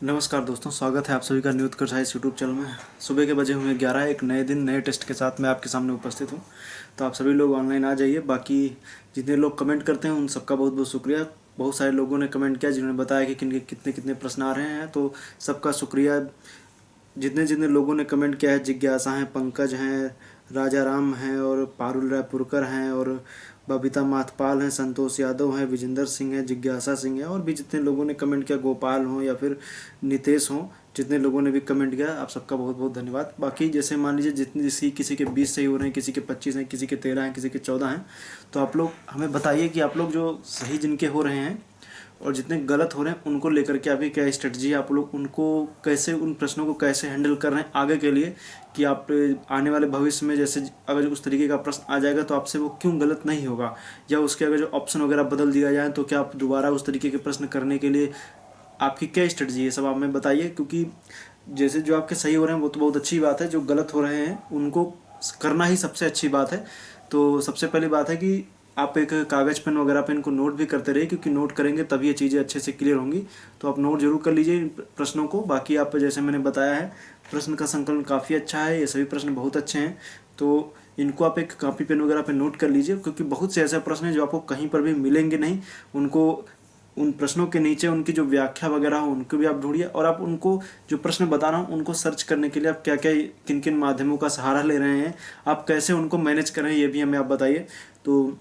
नमस्कार दोस्तों, स्वागत है आप सभी का न्यू उत्कर्ष साइंस यूट्यूब चैनल में। सुबह के बजे हुए 11, एक नए दिन नए टेस्ट के साथ मैं आपके सामने उपस्थित हूं। तो आप सभी लोग ऑनलाइन आ जाइए। बाकी जितने लोग कमेंट करते हैं उन सबका बहुत बहुत शुक्रिया। बहुत सारे लोगों ने कमेंट किया जिन्होंने बताया कि किन कितने कितने प्रश्न आ रहे हैं, तो सबका शुक्रिया। जितने जितने लोगों ने कमेंट किया है, जिज्ञासा हैं, पंकज हैं, राजा राम हैं और पारुल रायपुरकर हैं और बबीता माथपाल हैं, संतोष यादव हैं, विजेंद्र सिंह हैं, जिज्ञासा सिंह हैं और भी जितने लोगों ने कमेंट किया, गोपाल हों या फिर नितेश हों, जितने लोगों ने भी कमेंट किया, आप सबका बहुत बहुत धन्यवाद। बाकी जैसे मान लीजिए जितनी किसी के 20 सही हो रहे हैं, किसी के 25 हैं, किसी के 13 हैं, किसी के 14 हैं, तो आप लोग हमें बताइए कि आप लोग जो सही जिनके हो रहे हैं और जितने गलत हो रहे हैं उनको लेकर के अभी क्या स्ट्रेटजी है, आप लोग उनको कैसे, उन प्रश्नों को कैसे हैंडल कर रहे हैं आगे के लिए, कि आप आने वाले भविष्य में जैसे अगर उस तरीके का प्रश्न आ जाएगा तो आपसे वो क्यों गलत नहीं होगा, या उसके अगर जो ऑप्शन वगैरह बदल दिया जाए तो क्या आप दोबारा उस तरीके के प्रश्न करने के लिए आपकी क्या स्ट्रेटजी है, सब आप हमें बताइए। क्योंकि जैसे जो आपके सही हो रहे हैं वो तो बहुत अच्छी बात है, जो गलत हो रहे हैं उनको करना ही सबसे अच्छी बात है। तो सबसे पहली बात है कि आप एक कागज़ पेन वगैरह पे इनको नोट भी करते रहिए, क्योंकि नोट करेंगे तभी ये चीज़ें अच्छे से क्लियर होंगी। तो आप नोट जरूर कर लीजिए इन प्रश्नों को। बाकी आप जैसे मैंने बताया है, प्रश्न का संकलन काफ़ी अच्छा है, ये सभी प्रश्न बहुत अच्छे हैं। तो इनको आप एक कॉपी पेन वगैरह पे नोट कर लीजिए, क्योंकि बहुत से ऐसे प्रश्न हैं जो आपको कहीं पर भी मिलेंगे नहीं। उनको उन प्रश्नों के नीचे उनकी जो व्याख्या वगैरह हो उनको भी आप ढूंढिए, और आप उनको जो प्रश्न बता रहा हूँ उनको सर्च करने के लिए आप क्या क्या किन किन माध्यमों का सहारा ले रहे हैं, आप कैसे उनको मैनेज करें, ये भी हमें आप बताइए। तो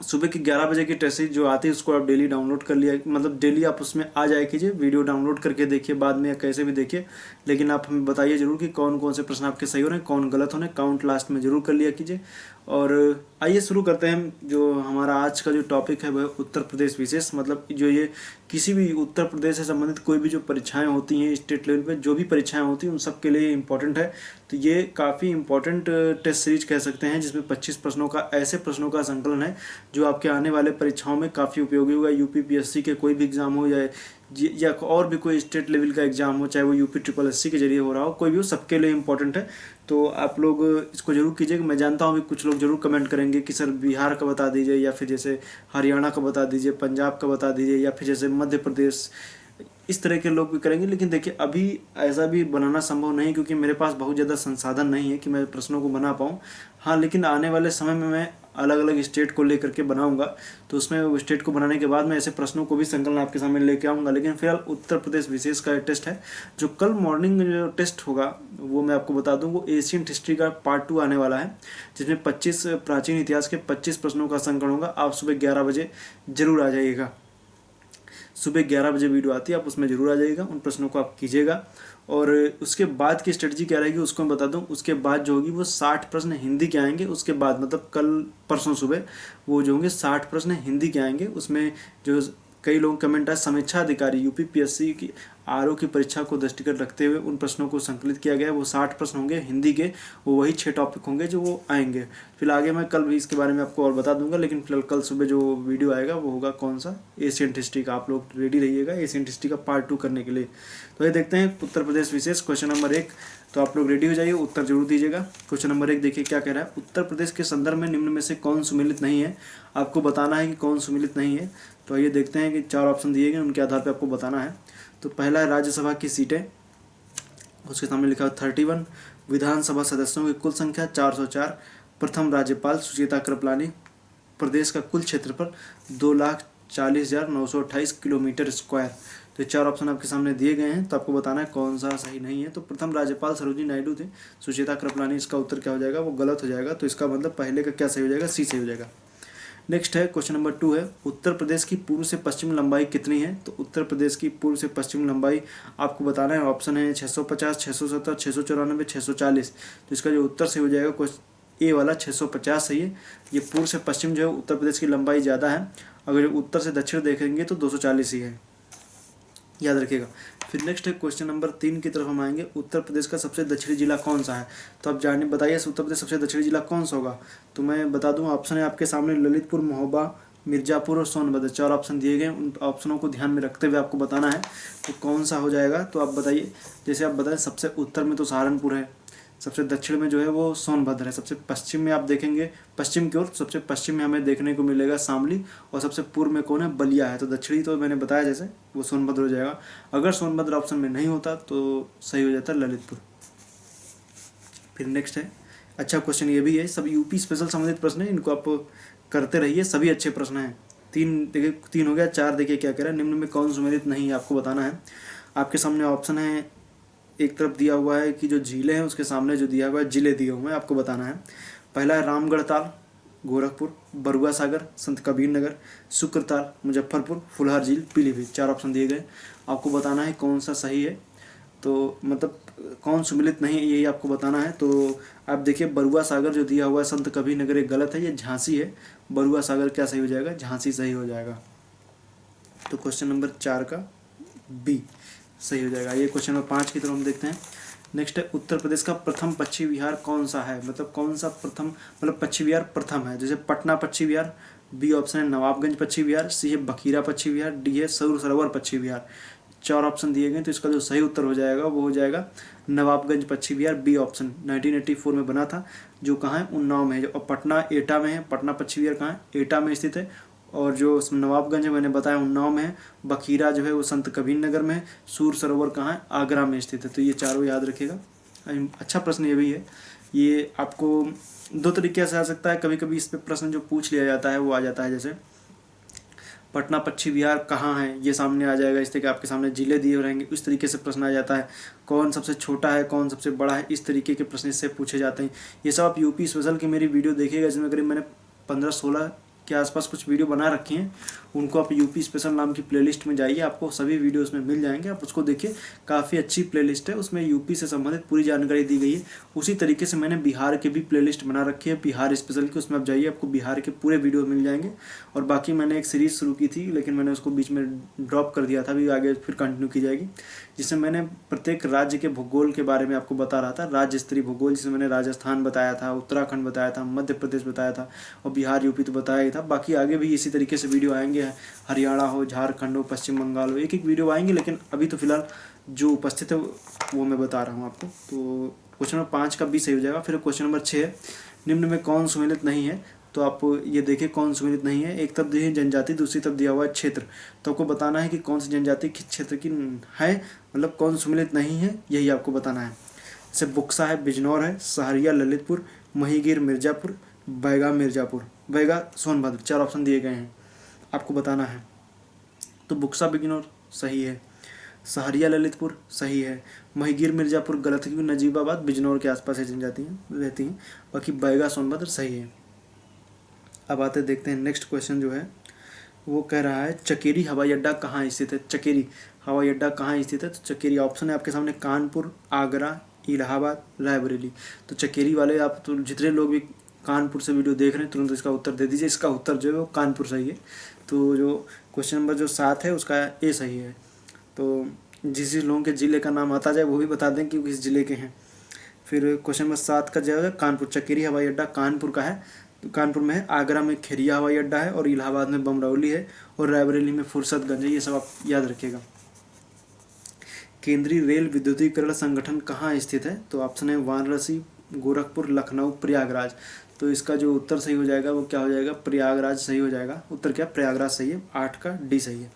सुबह की 11 बजे की टेस्ट सीरीज जो आती है उसको आप डेली डाउनलोड कर लिया, मतलब डेली आप उसमें आ जाए कीजिए, वीडियो डाउनलोड करके देखिए बाद में या कैसे भी देखिए। लेकिन आप हमें बताइए जरूर कि कौन कौन से प्रश्न आपके सही हो रहे हैं, कौन गलत हो रहे हैं, काउंट लास्ट में जरूर कर लिया कीजिए। और आइए शुरू करते हैं। जो हमारा आज का जो टॉपिक है वह उत्तर प्रदेश विशेष, मतलब जो ये किसी भी उत्तर प्रदेश से संबंधित कोई भी जो परीक्षाएं होती हैं, स्टेट लेवल पे जो भी परीक्षाएं होती हैं उन सब के लिए इम्पोर्टेंट है। तो ये काफ़ी इम्पोर्टेंट टेस्ट सीरीज कह सकते हैं, जिसमें 25 प्रश्नों का, ऐसे प्रश्नों का संकलन है जो आपके आने वाले परीक्षाओं में काफ़ी उपयोगी होगा। यूपीपीएससी के कोई भी एग्जाम हो या और भी कोई स्टेट लेवल का एग्जाम हो, चाहे वो यूपी ट्रिपल एससी के जरिए हो रहा हो, कोई भी हो, सबके लिए इम्पोर्टेंट है। तो आप लोग इसको जरूर कीजिएगा। मैं जानता हूँ कि कुछ लोग जरूर कमेंट करेंगे कि सर बिहार का बता दीजिए, या फिर जैसे हरियाणा का बता दीजिए, पंजाब का बता दीजिए, या फिर जैसे मध्य प्रदेश, इस तरह के लोग भी करेंगे। लेकिन देखिए अभी ऐसा भी बनाना संभव नहीं, क्योंकि मेरे पास बहुत ज़्यादा संसाधन नहीं है कि मैं प्रश्नों को बना पाऊँ। हाँ, लेकिन आने वाले समय में मैं अलग अलग स्टेट को लेकर के बनाऊंगा, तो उसमें स्टेट को बनाने के बाद मैं ऐसे प्रश्नों को भी संकलन आपके सामने लेके आऊँगा। लेकिन फिलहाल उत्तर प्रदेश विशेष का टेस्ट है, जो कल मॉर्निंग में जो टेस्ट होगा वो मैं आपको बता दूँ, वो एशियन हिस्ट्री का पार्ट 2 आने वाला है, जिसमें 25 प्राचीन इतिहास के 25 प्रश्नों का संकलन होगा। आप सुबह 11 बजे जरूर आ जाइएगा। सुबह 11 बजे वीडियो आती है, आप उसमें जरूर आ जाइएगा, उन प्रश्नों को आप कीजिएगा। और उसके बाद की स्ट्रेटजी क्या रहेगी उसको मैं बता दूं। उसके बाद जो होगी वो 60 प्रश्न हिंदी के आएंगे। उसके बाद मतलब कल परसों सुबह वो जो होंगे 60 प्रश्न हिंदी के आएंगे। उसमें जो कई लोगों कमेंट है, समीक्षा अधिकारी यूपीपीएससी की आरओ की परीक्षा को दृष्टिगत रखते हुए उन प्रश्नों को संकलित किया गया है। वो 60 प्रश्न होंगे हिंदी के, वो वही 6 टॉपिक होंगे जो वो आएंगे। फिलहाल आगे मैं कल भी इसके बारे में आपको और बता दूंगा, लेकिन फिलहाल कल सुबह जो वीडियो आएगा वो होगा कौन सा, एशियन हिस्ट्री का। आप लोग रेडी रहिएगा एशियन हिस्ट्री का पार्ट 2 करने के लिए। तो ये देखते हैं उत्तर प्रदेश विशेष क्वेश्चन नंबर 1। तो आप लोग रेडी हो जाइए, उत्तर जरूर दीजिएगा। क्वेश्चन नंबर 1 देखिए क्या कह रहा है। उत्तर प्रदेश के संदर्भ में निम्न में से कौन सुमेलित नहीं है। आपको बताना है कि कौन सुमेलित नहीं है। तो ये देखते हैं कि 4 ऑप्शन दिए गए, उनके आधार पर आपको बताना है। तो पहला है राज्यसभा की सीटें, उसके सामने लिखा है 31। विधानसभा सदस्यों की कुल संख्या 404। प्रथम राज्यपाल सुचेता कृपलानी। प्रदेश का कुल क्षेत्रफल 2,40,928 किलोमीटर स्क्वायर। तो 4 ऑप्शन आपके सामने दिए गए हैं, तो आपको बताना है कौन सा सही नहीं है। तो प्रथम राज्यपाल सरोजिनी नायडू थे, सुचेता कृपलानी, इसका उत्तर क्या हो जाएगा, वो गलत हो जाएगा। तो इसका मतलब पहले का क्या सही हो जाएगा, सी सही हो जाएगा। नेक्स्ट है क्वेश्चन नंबर 2 है, उत्तर प्रदेश की पूर्व से पश्चिम लंबाई कितनी है। तो उत्तर प्रदेश की पूर्व से पश्चिम लंबाई आपको बताना है। ऑप्शन है 650, 670, 694, 640। तो इसका जो उत्तर सही हो जाएगा क्वेश्चन ए वाला 650 सही है। ये पूर्व से पश्चिम जो है उत्तर प्रदेश की लंबाई ज़्यादा है। अगर उत्तर से दक्षिण देखेंगे तो 240 ही है, याद रखिएगा। फिर नेक्स्ट है क्वेश्चन नंबर 3 की तरफ हम आएंगे। उत्तर प्रदेश का सबसे दक्षिणी जिला कौन सा है। तो आप जानिए, बताइए उत्तर प्रदेश सबसे दक्षिणी जिला कौन सा होगा। तो मैं बता दूं, ऑप्शन है आपके सामने ललितपुर, महोबा, मिर्जापुर और सोनभद्र। 4 ऑप्शन दिए गए, उन ऑप्शनों को ध्यान में रखते हुए आपको बताना है तो कौन सा हो जाएगा। तो आप बताइए, जैसे आप बताएं सबसे उत्तर में तो सहारनपुर है, सबसे दक्षिण में जो है वो सोनभद्र है। सबसे पश्चिम में आप देखेंगे, पश्चिम की ओर सबसे पश्चिम में हमें देखने को मिलेगा शामली, और सबसे पूर्व में कौन है, बलिया है। तो दक्षिणी तो मैंने बताया जैसे वो सोनभद्र हो जाएगा। अगर सोनभद्र ऑप्शन में नहीं होता तो सही हो जाता ललितपुर। फिर नेक्स्ट है, अच्छा क्वेश्चन ये भी है, सब यूपी स्पेशल संबंधित प्रश्न है, इनको आप करते रहिए, सभी अच्छे प्रश्न हैं। तीन देखिए, 3 हो गया। 4 देखिए क्या कह रहा है, निम्न में कौन सुमेलित नहीं है, आपको बताना है। आपके सामने ऑप्शन है, एक तरफ दिया हुआ है कि जो झीलें हैं उसके सामने जो दिया हुआ है जिले दिए हुए हैं, आपको बताना है। पहला है रामगढ़ ताल गोरखपुर, बरुआ सागर संत कबीर नगर, शुक्रताल मुजफ्फरपुर, फुलहर झील पीलीभीत। 4 ऑप्शन दिए गए, आपको बताना है कौन सा सही है, तो मतलब कौन सुमिलित नहीं है यही आपको बताना है। तो आप देखिए, बरुआ सागर जो दिया हुआ है संत कबीर नगर, एक गलत है, ये झांसी है। बरुआ सागर क्या सही हो जाएगा, झांसी सही हो जाएगा। तो क्वेश्चन नंबर 4 का बी सही हो जाएगा। ये क्वेश्चन नंबर 5 की तरफ हम देखते हैं। नेक्स्ट है, उत्तर प्रदेश का प्रथम पक्षी विहार कौन सा है, मतलब कौन सा प्रथम, मतलब पक्षी विहार प्रथम है। जैसे पटना पक्षी विहार, बी ऑप्शन है नवाबगंज पक्षी विहार, सी है बखीरा पक्षी विहार, डी है सौर सरोवर पक्षी विहार। 4 ऑप्शन दिए गए, तो इसका जो सही उत्तर हो जाएगा वो हो जाएगा नवाबगंज पक्षी विहार, बी ऑप्शन। 1984 में बना था, जो कहाँ है, उन्नाव में है। और पटना एटा में है, पटना पक्षी विहार कहाँ है, एटा में स्थित है। और जो नवाबगंज है मैंने बताया उन्नाव में है। बखीरा जो है वो संत कबीर नगर में है। सूर सरोवर कहाँ है, आगरा में स्थित है। तो ये चारों याद रखिएगा। अच्छा प्रश्न ये भी है, ये आपको 2 तरीके से आ सकता है। कभी कभी इस पे प्रश्न जो पूछ लिया जाता है वो आ जाता है, जैसे पटना पक्षी विहार कहाँ है, ये सामने आ जाएगा। इस तरीके आपके सामने जिले दिए रहेंगे, इस तरीके से प्रश्न आ जाता है। कौन सबसे छोटा है, कौन सबसे बड़ा है, इस तरीके के प्रश्न इससे पूछे जाते हैं। ये सब आप यूपी स्पेशल की मेरी वीडियो देखिएगा, जिसमें करीब मैंने 15-16 के आसपास कुछ वीडियो बना रखी हैं। उनको आप यूपी स्पेशल नाम की प्लेलिस्ट में जाइए, आपको सभी वीडियो उसमें मिल जाएंगे। आप उसको देखिए, काफ़ी अच्छी प्लेलिस्ट है, उसमें यूपी से संबंधित पूरी जानकारी दी गई है। उसी तरीके से मैंने बिहार के भी प्लेलिस्ट बना रखी है, बिहार स्पेशल की, उसमें आप जाइए, आपको बिहार के पूरे वीडियो मिल जाएंगे। और बाकी मैंने एक सीरीज़ शुरू की थी, लेकिन मैंने उसको बीच में ड्रॉप कर दिया था, अभी आगे फिर कंटिन्यू की जाएगी, जिसमें मैंने प्रत्येक राज्य के भूगोल के बारे में आपको बता रहा था। राज्य स्तरीय भूगोल, जिसमें मैंने राजस्थान बताया था, उत्तराखंड बताया था, मध्य प्रदेश बताया था, और बिहार यूपी तो बताया ही था। बाकी आगे भी इसी तरीके से वीडियो आएंगे, हरियाणा हो, झारखंड हो, पश्चिम बंगाल हो, एक एक वीडियो आएंगे। लेकिन अभी तो फिलहाल जो उपस्थित है वो मैं बता रहा हूँ आपको। तो क्वेश्चन नंबर 5 का बी सही हो जाएगा। फिर क्वेश्चन नंबर 6 है, निम्न में कौन सुमेलित नहीं है। तो आप ये देखिए कौन सुमेलित नहीं है। एक तरफ दी जनजाति, दूसरी तरफ दिया हुआ है क्षेत्र। तो आपको बताना है कि कौन सी जनजाति किस क्षेत्र की है, मतलब कौन सुमेलित नहीं है, यही आपको बताना है। जैसे बुक्सा है, बिजनौर है, सहरिया ललितपुर, महिगीर मिर्जापुर, बैगा मिर्जापुर, बैगा सोनभद्र। 4 ऑप्शन दिए गए हैं, आपको बताना है। तो बुक्सा बिजनौर सही है, सहरिया ललितपुर सही है, महिगीर मिर्जापुर गलत है, क्योंकि नजीबाबाद बिजनौर के आसपास जनजातियाँ रहती हैं। बाकी बैगा सोनभद्र सही है। अब आते देखते हैं नेक्स्ट क्वेश्चन जो है, वो कह रहा है चकेरी हवाई अड्डा कहाँ स्थित है। चकेरी हवाई अड्डा कहाँ स्थित है, तो चकेरी ऑप्शन है आपके सामने कानपुर, आगरा, इलाहाबाद, रायबरेली। तो चकेरी वाले आप तो जितने लोग भी कानपुर से वीडियो देख रहे हैं तुरंत इसका उत्तर दे दीजिए। इसका उत्तर जो है वो कानपुर सही है। तो जो क्वेश्चन नंबर जो 7 है उसका ए सही है। तो जिस लोगों के ज़िले का नाम आता जाए वो भी बता दें कि किस ज़िले के हैं। फिर क्वेश्चन नंबर 7 का जो है कानपुर, चकेरी हवाई अड्डा कानपुर का है, तो कानपुर में है। आगरा में खेरिया हवाई अड्डा है, और इलाहाबाद में बमरौली है, और रायबरेली में फुर्सतगंज है। ये सब आप याद रखिएगा। केंद्रीय रेल विद्युतीकरण संगठन कहाँ स्थित है, तो ऑप्शन है वाराणसी, गोरखपुर, लखनऊ, प्रयागराज। तो इसका जो उत्तर सही हो जाएगा वो क्या हो जाएगा, प्रयागराज सही हो जाएगा। उत्तर क्या, प्रयागराज सही है। 8 का डी सही है।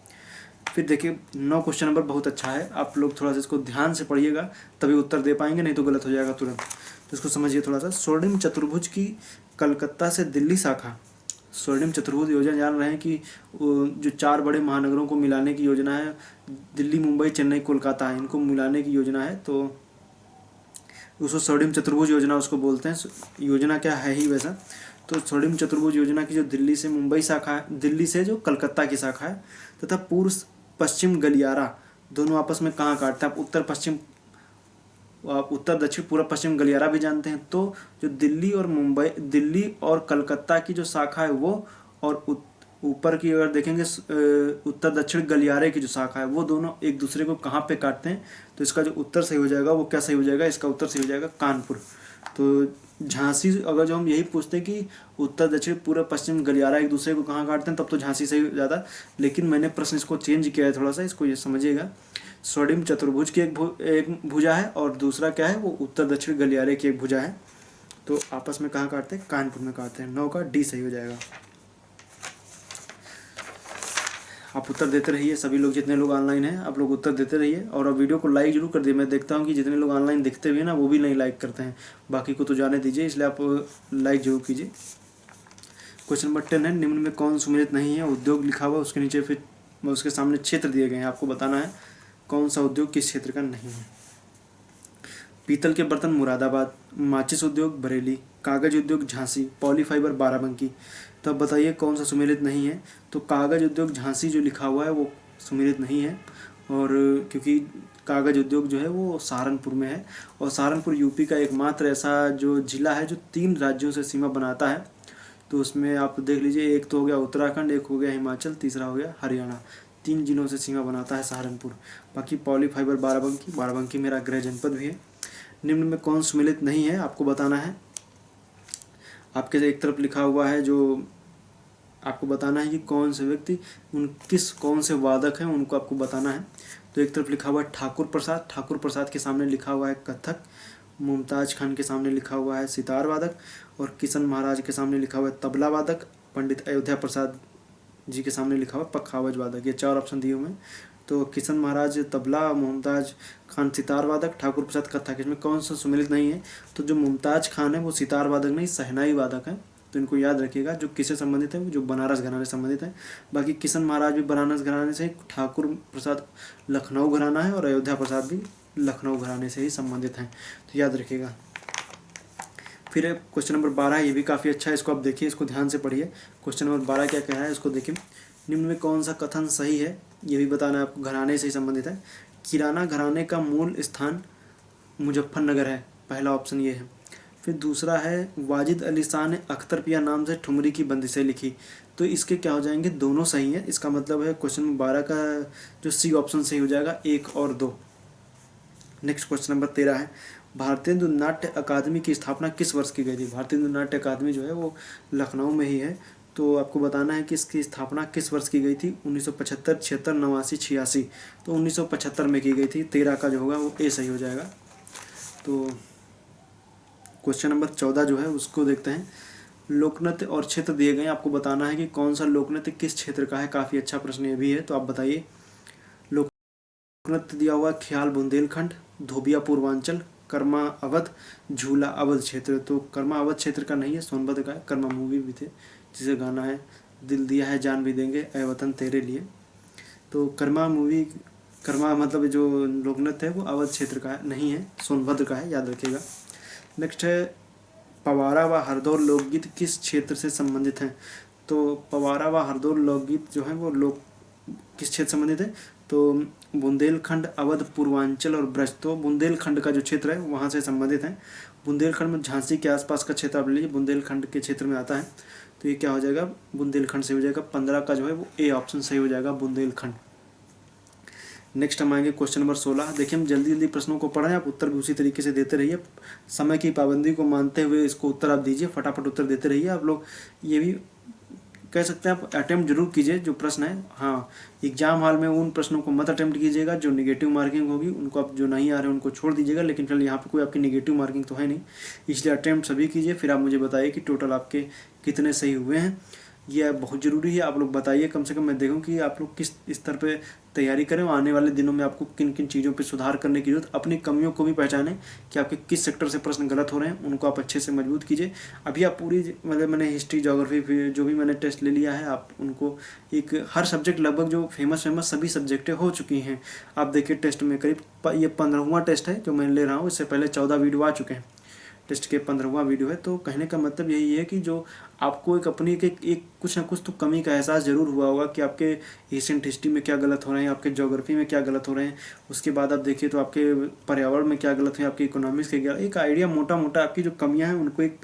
फिर देखिए 9 क्वेश्चन नंबर बहुत अच्छा है, आप लोग थोड़ा सा इसको ध्यान से पढ़िएगा तभी उत्तर दे पाएंगे, नहीं तो गलत हो जाएगा तुरंत। तो इसको समझिए थोड़ा सा। स्वर्णिम चतुर्भुज की कलकत्ता से दिल्ली शाखा, स्वर्णिम चतुर्भुज योजना जान रहे हैं कि जो 4 बड़े महानगरों को मिलाने की योजना है, दिल्ली, मुंबई, चेन्नई, कोलकाता है, इनको मिलाने की योजना है। तो उसको स्वर्णिम चतुर्भुज योजना उसको बोलते हैं। योजना क्या है ही वैसा। तो स्वर्णिम चतुर्भुज योजना की जो दिल्ली से मुंबई शाखा है, दिल्ली से जो कलकत्ता की शाखा है, तथा पूर्व पश्चिम गलियारा दोनों आपस में कहाँ काटते हैं। आप उत्तर पश्चिम, आप उत्तर दक्षिण पूर्व पश्चिम गलियारा भी जानते हैं। तो जो दिल्ली और मुंबई, दिल्ली और कलकत्ता की जो शाखा है वो, और ऊपर की अगर देखेंगे उत्तर दक्षिण गलियारे की जो शाखा है, वो दोनों एक दूसरे को कहाँ पे काटते हैं। तो इसका जो उत्तर सही हो जाएगा वो क्या सही हो जाएगा, इसका उत्तर सही हो जाएगा कानपुर। तो झांसी, अगर जो हम यही पूछते हैं कि उत्तर दक्षिण पूर्व पश्चिम गलियारा एक दूसरे को कहाँ काटते हैं, तब तो झांसी सही हो जाता। लेकिन मैंने प्रश्न इसको चेंज किया है थोड़ा सा, इसको ये समझिएगा। स्वर्णिम चतुर्भुज की एक भुजा है, और दूसरा क्या है, वो उत्तर दक्षिण गलियारे की एक भुजा है। तो आपस में कहाँ काटते हैं, कानपुर में काटते हैं। 9 का डी सही हो जाएगा। आप उत्तर देते रहिए, सभी लोग जितने लोग ऑनलाइन हैं आप लोग उत्तर देते रहिए, और अब वीडियो को लाइक जरूर कर दिए। मैं देखता हूँ कि जितने लोग ऑनलाइन दिखते हुए ना वो भी नहीं लाइक करते हैं, बाकी को तो जाने दीजिए, इसलिए आप लाइक जरूर कीजिए। क्वेश्चन नंबर 10 है, निम्न में कौन सुमेलित नहीं है। उद्योग लिखा हुआ, उसके नीचे फिर उसके सामने क्षेत्र दिए गए हैं, आपको बताना है कौन सा उद्योग किस क्षेत्र का नहीं है। पीतल के बर्तन मुरादाबाद, माचिस उद्योग बरेली, कागज उद्योग झांसी, पॉलीफाइबर बाराबंकी। तो अब बताइए कौन सा सुमेलित नहीं है। तो कागज उद्योग झांसी जो लिखा हुआ है वो सुमेलित नहीं है, और क्योंकि कागज उद्योग जो है वो सहारनपुर में है, और सहारनपुर यूपी का एकमात्र ऐसा जो जिला है जो 3 राज्यों से सीमा बनाता है। तो उसमें आप देख लीजिए, एक तो हो गया उत्तराखंड, एक हो गया हिमाचल, तीसरा हो गया हरियाणा। 3 जिलों से सीमा बनाता है सहारनपुर। बाकी पॉलीफाइबर बाराबंकी, बाराबंकी मेरा गृह जनपद भी है। निम्न में कौन सुमेलित नहीं है, आपको बताना है। आपके एक तरफ लिखा हुआ है, जो आपको बताना है कि कौन से व्यक्ति कौन से वादक हैं, उनको आपको बताना है। तो एक तरफ लिखा हुआ है ठाकुर प्रसाद, ठाकुर प्रसाद के सामने लिखा हुआ है कथक, मुमताज खान के सामने लिखा हुआ है सितार वादक, और किशन महाराज के सामने लिखा हुआ है तबला वादक, पंडित अयोध्या प्रसाद जी के सामने लिखा हुआ है पखावज वादक। ये 4 ऑप्शन दिए हुए हैं। तो किशन महाराज तबला, मुमताज खान सितार वादक, ठाकुर प्रसाद कथक, इसमें कौन सा सुमेलित नहीं है। तो जो मुमताज खान है वो सितार वादक नहीं, शहनाई वादक है। तो इनको याद रखिएगा। जो किससे संबंधित है, जो बनारस घराने से संबंधित है। बाकी किशन महाराज भी बनारस घराने से, ठाकुर प्रसाद लखनऊ घराना है, और अयोध्या प्रसाद भी लखनऊ घराने से ही संबंधित हैं। तो याद रखिएगा। फिर क्वेश्चन नंबर 12, ये भी काफ़ी अच्छा है, इसको आप देखिए, इसको ध्यान से पढ़िए। क्वेश्चन नंबर 12 क्या कह रहा है, इसको देखिए। निम्न में कौन सा कथन सही है, ये भी बताना है आपको, घराने से ही संबंधित है। किराना घराने का मूल स्थान मुजफ्फरनगर है, पहला ऑप्शन ये है। फिर दूसरा है, वाजिद अली शाह ने अख्तर पिया नाम से ठुमरी की बंदिशें लिखी। तो इसके क्या हो जाएंगे, दोनों सही है। इसका मतलब है क्वेश्चन नंबर 12 का जो सी ऑप्शन सही हो जाएगा, 1 और 2। नेक्स्ट क्वेश्चन नंबर 13 है, भारतीय नाट्य अकादमी की स्थापना किस वर्ष की गई थी। भारतीय नाट्य अकादमी जो है वो लखनऊ में ही है। तो आपको बताना है कि इसकी स्थापना किस वर्ष की गई थी। 1975, 76, 89, 86। तो 1975 में की गई थी। 13 का जो होगा वो ए सही हो जाएगा। तो क्वेश्चन नंबर 14 जो है उसको देखते हैं। लोकनृत्य और क्षेत्र दिए गए, आपको बताना है कि कौन सा लोकनृत्य किस क्षेत्र का है। काफ़ी अच्छा प्रश्न ये भी है, तो आप बताइए। लोकनृत्य दिया हुआ ख्याल बुंदेलखंड, धोबिया पूर्वांचल, कर्मा अवध, झूला अवध क्षेत्र। तो कर्मा अवध क्षेत्र का नहीं है, सोनभद्र का है। कर्मा मूवी भी थे जिसे गाना है दिल दिया है जान भी देंगे ऐ वतन तेरे लिए। तो कर्मा मूवी, कर्मा मतलब जो लोकनृत्य है वो अवध क्षेत्र का है, नहीं है, सोनभद्र का है, याद रखिएगा। नेक्स्ट है, पवारा व हरदौर लोकगीत किस क्षेत्र से संबंधित हैं। तो पवारा व हरदौर लोकगीत जो है वो किस क्षेत्र से संबंधित है। तो बुंदेलखंड, अवध, पूर्वांचल और ब्रज। तो बुंदेलखंड का जो क्षेत्र है वहाँ से संबंधित है। बुंदेलखंड में झांसी के आसपास का क्षेत्र आप लीजिए, बुंदेलखंड के क्षेत्र में आता है। तो ये क्या हो जाएगा, बुंदेलखंड से हो जाएगा। 15 का जो है वो ए ऑप्शन सही हो जाएगा, बुंदेलखंड। नेक्स्ट हम आएंगे क्वेश्चन नंबर 16। देखिए हम जल्दी जल्दी प्रश्नों को पढ़ें, आप उत्तर भी उसी तरीके से देते रहिए। समय की पाबंदी को मानते हुए इसको उत्तर आप दीजिए, फटाफट उत्तर देते रहिए। आप लोग ये भी कह सकते हैं आप अटेम्प्ट जरूर कीजिए जो प्रश्न है। हाँ, एग्जाम हॉल में उन प्रश्नों को मत अटेम्प्ट कीजिएगा जो नेगेटिव मार्किंग होगी, उनको आप जो नहीं आ रहे हैं उनको छोड़ दीजिएगा। लेकिन फिर यहाँ पे कोई आपकी नेगेटिव मार्किंग तो है नहीं, इसलिए अटेम्प्ट सभी कीजिए। फिर आप मुझे बताइए कि टोटल आपके कितने सही हुए हैं। यह बहुत ज़रूरी है, आप लोग बताइए, कम से कम मैं देखूं कि आप लोग किस स्तर पे तैयारी करें और आने वाले दिनों में आपको किन किन चीज़ों पे सुधार करने की जरूरत। अपनी कमियों को भी पहचानें कि आपके किस सेक्टर से प्रश्न गलत हो रहे हैं, उनको आप अच्छे से मजबूत कीजिए। अभी आप पूरी मतलब मैंने हिस्ट्री, ज्योग्राफी जो भी मैंने टेस्ट ले लिया है, आप उनको एक हर सब्जेक्ट लगभग जो फेमस सभी सब्जेक्टें हो चुकी हैं। आप देखिए टेस्ट में करीब ये 15वां टेस्ट है जो मैं ले रहा हूँ। इससे पहले 14 वीडियो आ चुके हैं, टेस्ट के 15वां वीडियो है। तो कहने का मतलब यही है कि जो आपको एक अपनी एक कुछ ना कुछ तो कमी का एहसास ज़रूर हुआ होगा कि आपके एशियन हिस्ट्री में क्या गलत हो रहे हैं, आपके ज्योग्राफी में क्या गलत हो रहे हैं। उसके बाद आप देखिए तो आपके पर्यावरण में क्या गलत है, आपके इकोनॉमिक्स के क्या, एक आइडिया मोटा मोटा आपकी जो कमियां हैं उनको एक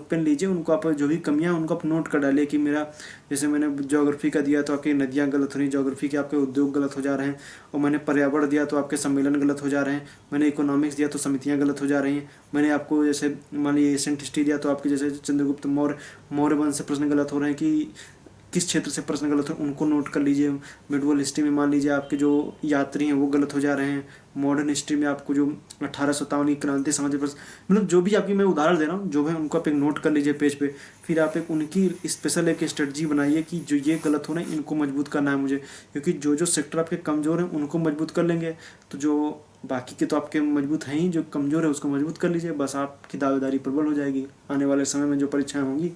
पेन लीजिए, उनको आप जो भी कमियां हैं उनको आप नोट कर डालिए कि मेरा, जैसे मैंने ज्योग्राफी का दिया तो आपकी नदियाँ गलत हो रही, ज्योग्राफी के आपके उद्योग गलत हो जा रहे हैं। और मैंने पर्यावरण दिया तो आपके सम्मेलन गलत हो जा रहे हैं। मैंने इकोनॉमिक्स दिया तो समितियाँ गलत हो जा रही हैं। मैंने आपको जैसे मान लीजिए एशियन हिस्ट्री दिया तो आपके जैसे चंद्रगुप्त मौर्य वंश से प्रश्न गलत हो रहे हैं कि किस क्षेत्र से प्रश्न गलत है उनको नोट कर लीजिए। मेडुअल हिस्ट्री में मान लीजिए आपके जो यात्री हैं वो गलत हो जा रहे हैं। मॉडर्न हिस्ट्री में आपको जो 1857 की क्रांति समझ प्रश्न, मतलब जो भी आपकी मैं उदाहरण दे रहा हूँ जो है उनको आप एक नोट कर लीजिए पेज पे। फिर आप एक उनकी स्पेशल एक स्ट्रेटजी बनाइए कि जो ये गलत हो रहे हैं इनको मजबूत करना है मुझे, क्योंकि जो जो सेक्टर आपके कमज़ोर हैं उनको मजबूत कर लेंगे तो जो बाकी के तो आपके मजबूत हैं ही, जो कमज़ोर है उसको मजबूत कर लीजिए, बस आपकी दावेदारी प्रबल हो जाएगी। आने वाले समय में जो परीक्षाएं होंगी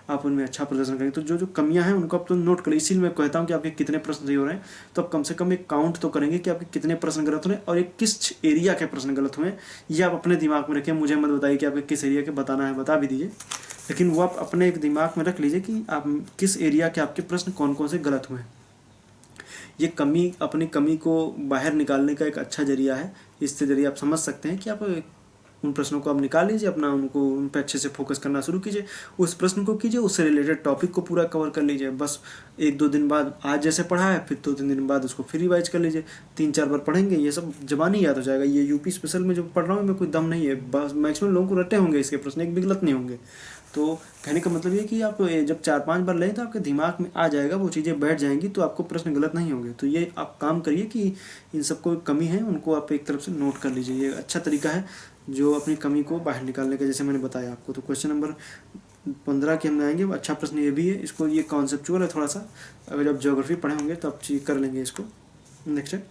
आप उनमें अच्छा प्रदर्शन करेंगे। तो जो जो कमियां हैं उनको आप तो नोट करिए। इसीलिए मैं कहता हूं कि आपके कितने प्रश्न सही हो रहे हैं, तो आप कम से कम एक काउंट तो करेंगे कि आपके कितने प्रश्न गलत हो रहे हैं और एक किस एरिया के प्रश्न गलत हुए हैं, ये आप अपने दिमाग में रखें। मुझे मत बताइए कि आपके किस एरिया के, बताना है बता भी दीजिए, लेकिन वो आप अपने एक दिमाग में रख लीजिए कि आप किस एरिया के आपके प्रश्न कौन कौन से गलत हुए हैं। ये कमी, अपनी कमी को बाहर निकालने का एक अच्छा जरिया है। इससे जरिए आप समझ सकते हैं कि आप उन प्रश्नों को आप निकाल लीजिए, अपना उनको उन पर अच्छे से फोकस करना शुरू कीजिए, उस प्रश्न को कीजिए, उससे रिलेटेड टॉपिक को पूरा कवर कर लीजिए। बस 1-2 दिन बाद आज जैसे पढ़ा है फिर 2-3 दिन बाद उसको फिर रिवाइज कर लीजिए। 3-4 बार पढ़ेंगे ये सब ज़बानी याद हो जाएगा। ये यूपी स्पेशल में जो पढ़ रहा हूँ मैं कोई दम नहीं है, बस मैक्सिमम लोगों को रटे होंगे इसके प्रश्न, एक भी गलत नहीं होंगे। तो कहने का मतलब ये कि आप जब 4-5 बार लें तो आपके दिमाग में आ जाएगा, वो चीज़ें बैठ जाएंगी तो आपको प्रश्न गलत नहीं होंगे। तो ये आप काम करिए कि इन सबको कमी है उनको आप एक तरफ से नोट कर लीजिए। ये अच्छा तरीका है जो अपनी कमी को बाहर निकालने का, जैसे मैंने बताया आपको। तो क्वेश्चन नंबर 15 के हम आएंगे। अच्छा प्रश्न ये भी है, इसको ये कॉन्सेप्चुअल है थोड़ा सा, अगर जब ज्योग्राफी पढ़े होंगे तो आप चीज कर लेंगे इसको। नेक्स्ट है,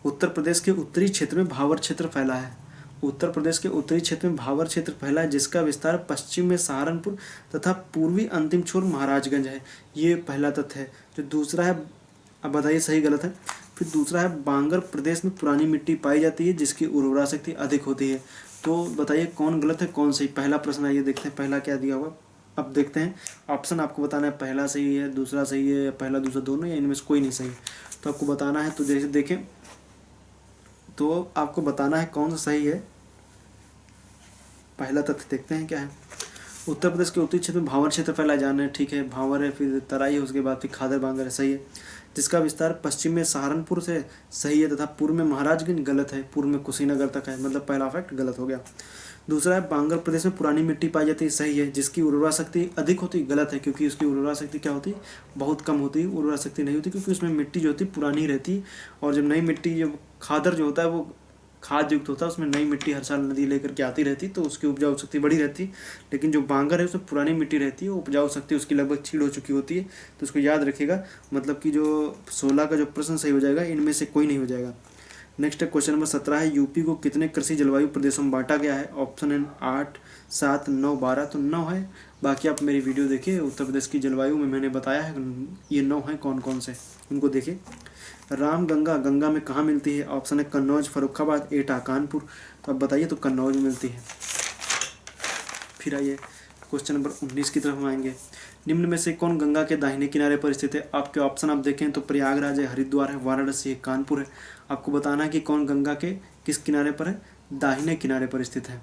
उत्तर प्रदेश के उत्तरी क्षेत्र में भावर क्षेत्र फैला है। उत्तर प्रदेश के उत्तरी क्षेत्र में भावर क्षेत्र फैला है जिसका विस्तार पश्चिम में सहारनपुर तथा पूर्वी अंतिम छोर महाराजगंज है। ये पहला तथ्य है। जो दूसरा है, अब बताइए सही गलत है। फिर दूसरा है, बांगर प्रदेश में पुरानी मिट्टी पाई जाती है जिसकी उर्वरा शक्ति अधिक होती है। तो बताइए कौन गलत है कौन सही। पहला प्रश्न आइए देखते हैं, पहला क्या दिया हुआ। अब देखते हैं ऑप्शन, आपको बताना है पहला सही है, दूसरा सही है, या पहला दूसरा दोनों, या इनमें से कोई नहीं सही। तो आपको बताना है, तो जैसे देखें तो आपको बताना है कौन सा सही है। पहला तथ्य देखते हैं क्या है। उत्तर प्रदेश के उत्तरी क्षेत्र में भावर क्षेत्र फैला, जाना है, ठीक है। भावर है, फिर तराई है, उसके बाद फिर खादर बांगर है, सही है। जिसका विस्तार पश्चिम में सहारनपुर से, सही है, तथा पूर्व में महाराजगंज, गलत है। पूर्व में कुशीनगर तक है, मतलब पहला फैक्ट गलत हो गया। दूसरा है, बांगर प्रदेश में पुरानी मिट्टी पाई जाती है, सही है। जिसकी उर्वरा शक्ति अधिक होती, गलत है, क्योंकि उसकी उर्वरा शक्ति क्या होती है, बहुत कम होती है। उर्वरा शक्ति नहीं होती क्योंकि उसमें मिट्टी जो होती है पुरानी रहती, और जब नई मिट्टी, जब खादर जो होता है वो खाद युक्त होता है, उसमें नई मिट्टी हर साल नदी लेकर के आती रहती, तो उसकी उपजाऊ शक्ति बढ़ी रहती। लेकिन जो बांगर है उसमें पुरानी मिट्टी रहती है, उपजाऊ शक्ति उसकी लगभग छीड़ हो चुकी होती है। तो उसको याद रखिएगा, मतलब कि जो 16 का जो प्रश्न सही हो जाएगा, इनमें से कोई नहीं हो जाएगा। नेक्स्ट है क्वेश्चन नंबर 17 है, यूपी को कितने कृषि जलवायु प्रदेशों में बांटा गया है। ऑप्शन है 8, 7, 9, 12। तो 9 है। बाकी आप मेरी वीडियो देखिए, उत्तर प्रदेश की जलवायु में मैंने बताया है ये 9 है कौन कौन से, उनको देखिए। रामगंगा गंगा में कहाँ मिलती है। ऑप्शन है कन्नौज, फर्रुखाबाद, एटा, कानपुर। तो अब बताइए, तो कन्नौज में मिलती है। फिर आइए क्वेश्चन नंबर 19 की तरफ हम आएंगे। निम्न में से कौन गंगा के दाहिने किनारे पर स्थित है। आपके ऑप्शन आप देखें तो प्रयागराज है, हरिद्वार है, वाराणसी है, कानपुर है। आपको बताना है कि कौन गंगा के किस किनारे पर है, दाहिने किनारे पर स्थित है।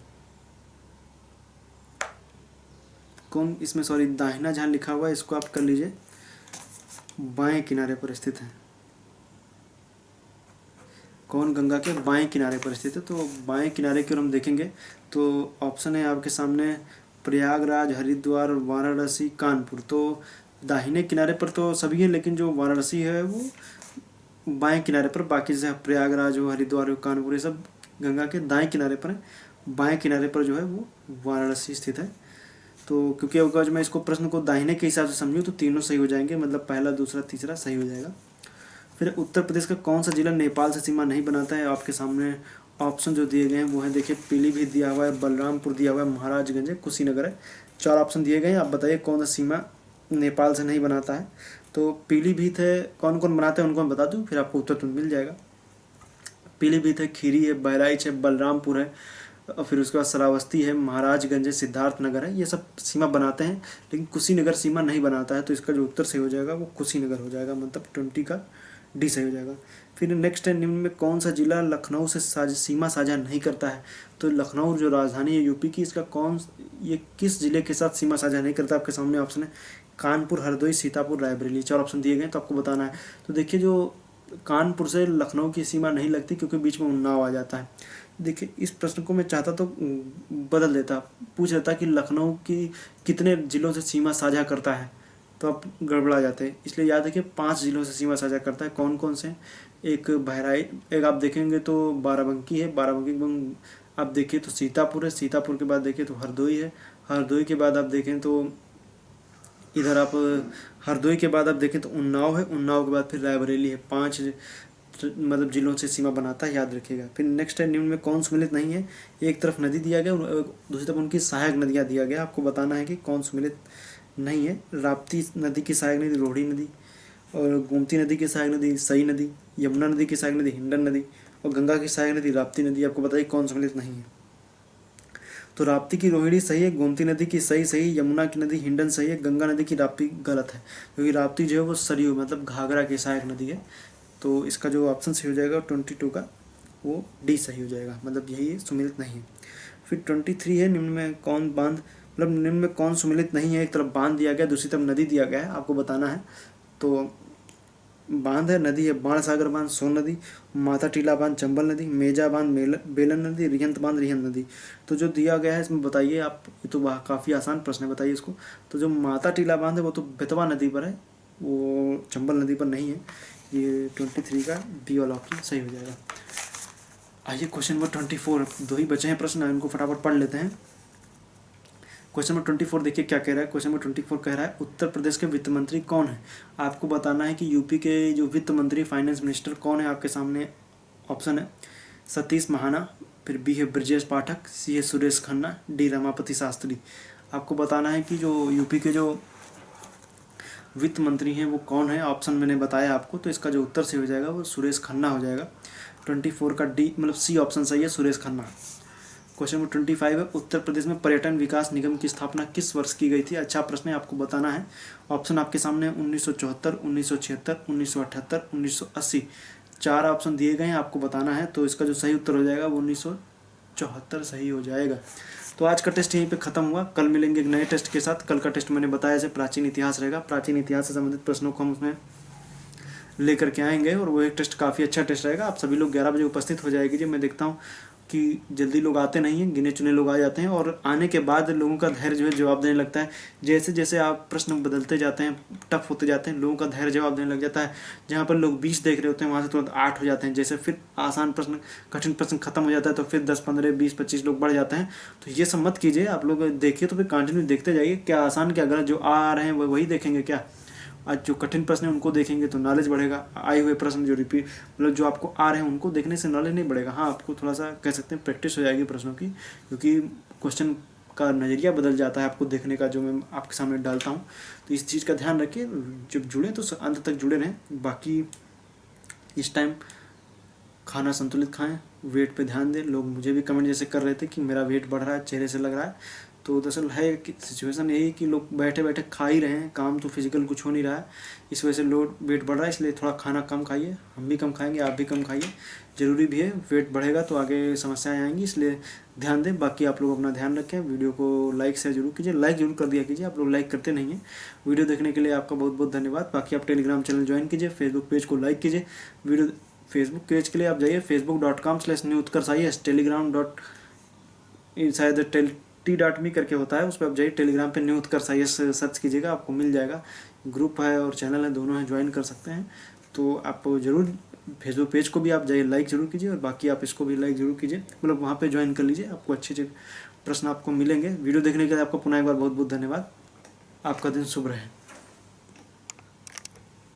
कौन इसमें, सॉरी, दाहिना जहाँ लिखा हुआ है इसको आप कर लीजिए, बाएं किनारे पर स्थित है। कौन गंगा के बाएं किनारे पर स्थित है। तो बाएं किनारे की ओर हम देखेंगे तो ऑप्शन है आपके सामने प्रयागराज, हरिद्वार, वाराणसी, कानपुर। तो दाहिने किनारे पर तो सभी हैं, लेकिन जो वाराणसी है वो बाएं किनारे पर, बाकी जैसे प्रयागराज हो, हरिद्वार हो, कानपुर, ये सब गंगा के दाएं किनारे पर है। बाएं किनारे पर जो है वो वाराणसी स्थित है। तो क्योंकि अगर मैं इसको प्रश्न को दाहिने के हिसाब से समझूँ तो तीनों सही हो जाएंगे, मतलब पहला, दूसरा, तीसरा सही हो जाएगा। फिर उत्तर प्रदेश का कौन सा जिला नेपाल से सीमा नहीं बनाता है। आपके सामने ऑप्शन जो दिए गए हैं वो है, देखिए, पीलीभीत दिया हुआ है, बलरामपुर दिया हुआ है, महाराजगंज है, कुशीनगर है। 4 ऑप्शन दिए गए हैं। आप बताइए कौन सा सीमा नेपाल से नहीं बनाता है। तो पीलीभीत है, कौन कौन बनाते हैं उनको मैं बता दूं, फिर आपको उत्तर तो मिल जाएगा। पीलीभीत है, खीरी है, बहराइच है, बलरामपुर है, और फिर उसके बाद श्रावस्ती है, महाराजगंज है, सिद्धार्थनगर है। ये सब सीमा बनाते हैं, लेकिन कुशीनगर सीमा नहीं बनाता है। तो इसका जो उत्तर सही हो जाएगा वो कुशीनगर हो जाएगा, मतलब 20 का डी सही हो जाएगा। फिर नेक्स्ट है, निम्न में कौन सा जिला लखनऊ से सीमा साझा नहीं करता है। तो लखनऊ जो राजधानी है यूपी की, इसका ये किस जिले के साथ सीमा साझा नहीं करता। आपके सामने ऑप्शन है कानपुर, हरदोई, सीतापुर, रायबरेली। 4 ऑप्शन दिए गए, तो आपको बताना है। तो देखिए, जो कानपुर से लखनऊ की सीमा नहीं लगती क्योंकि बीच में उन्नाव आ जाता है। देखिए, इस प्रश्न को मैं चाहता तो बदल देता, पूछ लेता कि लखनऊ की कितने जिलों से सीमा साझा करता है, तो आप गड़बड़ा जाते हैं। इसलिए याद रखिए 5 जिलों से सीमा साझा करता है। कौन कौन से? एक बहराइच, एक आप देखेंगे तो बाराबंकी है, बाराबंकी के बाद आप देखिए तो सीतापुर है, सीतापुर के बाद देखिए तो हरदोई है, हरदोई के बाद आप देखें तो इधर आप हरदोई के बाद आप देखें तो उन्नाव है, उन्नाव के बाद फिर रायबरेली है। 5 मतलब जिलों से सीमा बनाता है, याद रखिएगा। फिर नेक्स्ट है निम्न में कौन सुमेलित नहीं है? एक तरफ नदी दिया गया, दूसरी तरफ उनकी सहायक नदियाँ दिया गया, आपको बताना है कि कौन सुमेलित नहीं है। राप्ती नदी की सहायक नदी रोहिणी नदी, और गोमती नदी की सहायक नदी सई नदी, यमुना नदी की सहायक नदी हिंडन नदी, और गंगा की सहायक नदी राप्ती नदी। आपको बताइए कौन सम्मिलित नहीं है? तो राप्ती की रोहिणी सही है, गोमती नदी की सही, यमुना की नदी हिंडन सही है, गंगा नदी की राप्ती गलत है, क्योंकि राप्ती जो है वो सरयू मतलब घाघरा की सहायक नदी है। तो इसका जो ऑप्शन सही हो जाएगा 22 का, वो डी सही हो जाएगा, मतलब यही सुमिलित नहीं है। फिर 23 है निम्न में कौन बांध, मतलब निम्न में कौन सुमिलित नहीं है? एक तरफ बांध दिया गया, दूसरी तरफ नदी दिया गया है, आपको बताना है। तो बांध है, नदी है बाणसागर बांध सोन नदी, माता टीला बांध चंबल नदी, मेजा बांध बेलन नदी, रिहंत बांध रिहंत नदी। तो जो दिया गया है इसमें बताइए आप, ये तो काफ़ी आसान प्रश्न है, बताइए इसको। तो जो माता टीला बांध है वो तो बेतवा नदी पर है, वो चंबल नदी पर नहीं है। ये 23 का बी वाला ऑप्शन सही हो जाएगा। आइए क्वेश्चन नंबर 24, 2 ही बचे हैं प्रश्न, इनको फटाफट पढ़ लेते हैं। क्वेश्चन नंबर 24 देखिए क्या कह रहा है। क्वेश्चन नंबर 24 कह रहा है उत्तर प्रदेश के वित्त मंत्री कौन है? आपको बताना है कि यूपी के जो वित्त मंत्री फाइनेंस मिनिस्टर कौन है। आपके सामने ऑप्शन है सतीश महाना, फिर बी है ब्रजेश पाठक, सी है सुरेश खन्ना, डी रमापति शास्त्री। आपको बताना है कि जो यूपी के जो वित्त मंत्री हैं वो कौन है। ऑप्शन मैंने बताया आपको, तो इसका जो उत्तर सही हो जाएगा वो सुरेश खन्ना हो जाएगा। 24 का डी मतलब सी ऑप्शन सही है, सुरेश खन्ना। क्वेश्चन नंबर 25 है उत्तर प्रदेश में पर्यटन विकास निगम की स्थापना किस वर्ष की गई थी? अच्छा प्रश्न है, आपको बताना है। ऑप्शन आपके सामने 1974, 1976, 1978, 1980, 4 ऑप्शन दिए गए हैं, आपको बताना है। तो इसका जो सही उत्तर हो जाएगा वो 1974 सही हो जाएगा। तो आज का टेस्ट यहीं पे खत्म हुआ। कल मिलेंगे एक नए टेस्ट के साथ। कल का टेस्ट मैंने बताया जैसे प्राचीन इतिहास रहेगा, प्राचीन इतिहास से संबंधित प्रश्नों को हम उसमें लेकर के आएंगे, और वो एक टेस्ट काफ़ी अच्छा टेस्ट रहेगा। आप सभी लोग 11 बजे उपस्थित हो जाएगी जी। मैं देखता हूँ कि जल्दी लोग आते नहीं हैं, गिने चुने लोग आ जाते हैं, और आने के बाद लोगों का धैर्य जो है जवाब देने लगता है। जैसे जैसे आप प्रश्न बदलते जाते हैं, टफ होते जाते हैं, लोगों का धैर्य जवाब देने लग जाता है। जहाँ पर लोग 20 देख रहे होते हैं वहाँ से तुरंत 8 हो जाते हैं। जैसे फिर आसान प्रश्न, कठिन प्रश्न खत्म हो जाता है तो फिर 10, 15, 20, 25 लोग बढ़ जाते हैं। तो ये सब मत कीजिए, आप लोग देखिए तो फिर कंटिन्यू देखते जाइए, क्या आसान क्या गलत, जो आ रहे हैं वही देखेंगे क्या। आज जो कठिन प्रश्न है उनको देखेंगे तो नॉलेज बढ़ेगा, आए हुए प्रश्न जो रिपीट मतलब जो आपको आ रहे हैं उनको देखने से नॉलेज नहीं बढ़ेगा। हाँ, आपको थोड़ा सा कह सकते हैं प्रैक्टिस हो जाएगी प्रश्नों की, क्योंकि क्वेश्चन का नज़रिया बदल जाता है आपको देखने का, जो मैं आपके सामने डालता हूँ। तो इस चीज़ का ध्यान रखिए, जब जुड़े तो अंत तक जुड़े रहें। बाकी इस टाइम खाना संतुलित खाएं, वेट पे ध्यान दें। लोग मुझे भी कमेंट जैसे कर रहे थे कि मेरा वेट बढ़ रहा है, चेहरे से लग रहा है। तो दरअसल है कि सिचुएशन यही कि लोग बैठे बैठे खा ही रहे हैं, काम तो फिजिकल कुछ हो नहीं रहा है, इस वजह से लोड वेट बढ़ रहा है। इसलिए थोड़ा खाना कम खाइए, हम भी कम खाएंगे, आप भी कम खाइए, ज़रूरी भी है। वेट बढ़ेगा तो आगे समस्याएं आएंगी, इसलिए ध्यान दें। बाकी आप लोग अपना ध्यान रखें, वीडियो को लाइक शेयर जरूर कीजिए, लाइक जरूर कर दिया कीजिए, आप लोग लाइक करते नहीं हैं। वीडियो देखने के लिए आपका बहुत बहुत धन्यवाद। बाकी आप टेलीग्राम चैनल ज्वाइन कीजिए, फेसबुक पेज को लाइक कीजिए। वीडियो फेसबुक पेज के लिए आप जाइए facebook.com/newutkarsh, टेलीग्राम डॉट शायद t.me करके होता है, उस पर आप जाइए, टेलीग्राम पे न्यू उत्कर्ष सर्च कीजिएगा, आपको मिल जाएगा। ग्रुप है और चैनल है, दोनों हैं, ज्वाइन कर सकते हैं। तो आप ज़रूर फेसबुक पेज को भी आप जाइए, लाइक ज़रूर कीजिए, और बाकी आप इसको भी लाइक ज़रूर कीजिए, मतलब वहाँ पे ज्वाइन कर लीजिए, आपको अच्छे अच्छे प्रश्न आपको मिलेंगे। वीडियो देखने के लिए आपको पुनः एक बार बहुत बहुत धन्यवाद। आपका दिन शुभ रहे।